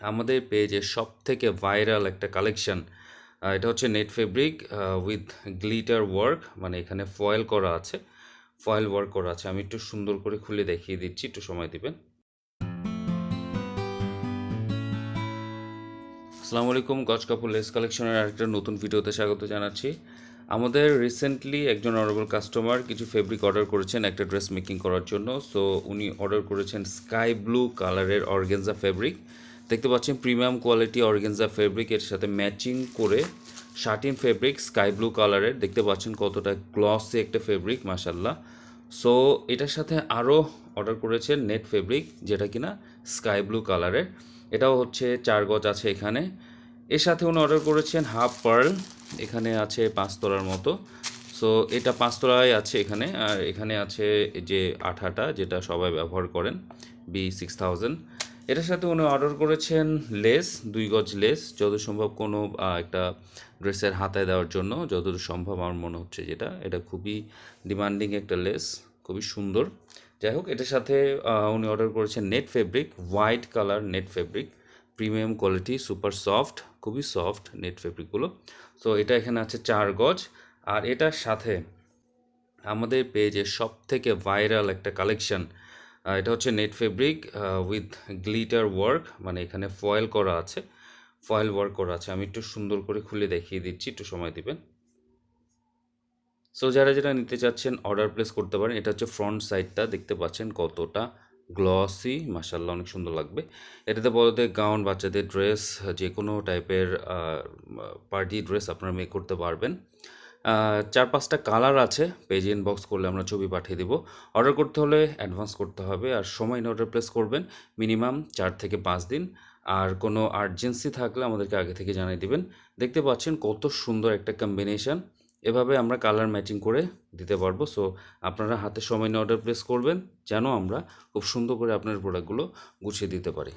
আমাদের পেজে সবথেকে ভাইরাল একটা কালেকশন। এটা হচ্ছে net fabric with glitter work, মানে এখানে ফয়েল করা আছে, ফয়েল ওয়ার্ক করা আছে। আমি একটু সুন্দর করে খুলে দেখিয়ে দিচ্ছি, একটু সময় দিবেন। আসসালামু আলাইকুম, গজ কাপড় লেস কালেকশনের আরেকটা নতুন ভিডিওতে স্বাগত জানাচ্ছি। আমাদের রিসেন্টলি একজন অনারেবল কাস্টমার কিছু ফেব্রিক অর্ডার করেছেন একটা ড্রেস মেকিং করার জন্য। সো উনি অর্ডার করেছেন স্কাই ব্লু কালারের অর্গেনজা ফেব্রিক। দেখতে পাচ্ছেন প্রিমিয়াম কোয়ালিটি অর্গেনজা ফেব্রিক, এর সাথে ম্যাচিং করে শার্টিন ফেব্রিক স্কাই ব্লু কালারের। দেখতে পাচ্ছেন কতটা গ্লসি একটা ফেব্রিক, মাশাল্লাহ। সো এটার সাথে আরও অর্ডার করেছেন নেট ফেব্রিক, যেটা কিনা স্কাই ব্লু কালারের। এটাও হচ্ছে 4 গজ আছে এখানে। এর সাথে উনি অর্ডার করেছেন হাফ পার্ল, এখানে আছে 5 তোলার মতো। সো এটা 5 তোলায় আছে এখানে, আর এখানে আছে যে আঠাটা যেটা সবাই ব্যবহার করেন, B6000। এটার সাথে উনি অর্ডার করেছেন লেস, 2 গজ লেস, যত সম্ভব কোনো একটা ড্রেসের হাতায় দেওয়ার জন্য যতদূর সম্ভব আমার মনে হচ্ছে। যেটা এটা খুবই ডিমান্ডিং একটা লেস, খুবই সুন্দর। যাই হোক, এটার সাথে উনি অর্ডার করেছেন net fabric, white colour net fabric, premium quality, super soft, খুবই সফট নেট ফেব্রিকগুলো। সো এটা এখানে আছে 4 গজ। আর এটার সাথে আমাদের পেজে সবথেকে ভাইরাল একটা কালেকশন। এটা হচ্ছে net fabric with glitter work, মানে এখানে ফয়েল করা আছে, ফয়েল ওয়ার্ক করা আছে। আমি একটু সুন্দর করে খুলে দেখিয়ে দিচ্ছি, একটু সময় দিবেন। সো যারা যেটা নিতে চাচ্ছেন অর্ডার প্লেস করতে পারেন। এটা হচ্ছে ফ্রন্ট সাইডটা, দেখতে পাচ্ছেন কতটা গ্লসি, মাশাল্লাহ, অনেক সুন্দর লাগবে। এটাতে বড়দের গাউন, বাচ্চাদের ড্রেস, যে কোনো টাইপের পার্টি ড্রেস আপনারা মেক করতে পারবেন। 4-5টা কালার আছে, পেজ ইনবক্স করলে আমরা ছবি পাঠিয়ে দেবো। অর্ডার করতে হলে অ্যাডভান্স করতে হবে, আর সময় নিয়ে অর্ডার প্লেস করবেন, মিনিমাম 4 থেকে 5 দিন। আর কোনো আর্জেন্সি থাকলে আমাদেরকে আগে থেকে জানিয়ে দিবেন। দেখতে পাচ্ছেন কত সুন্দর একটা কম্বিনেশন, এভাবে আমরা কালার ম্যাচিং করে দিতে পারবো। সো আপনারা হাতে সময় নিয়ে অর্ডার প্লেস করবেন, যেন আমরা খুব সুন্দর করে আপনার প্রোডাক্টগুলো গুছিয়ে দিতে পারি।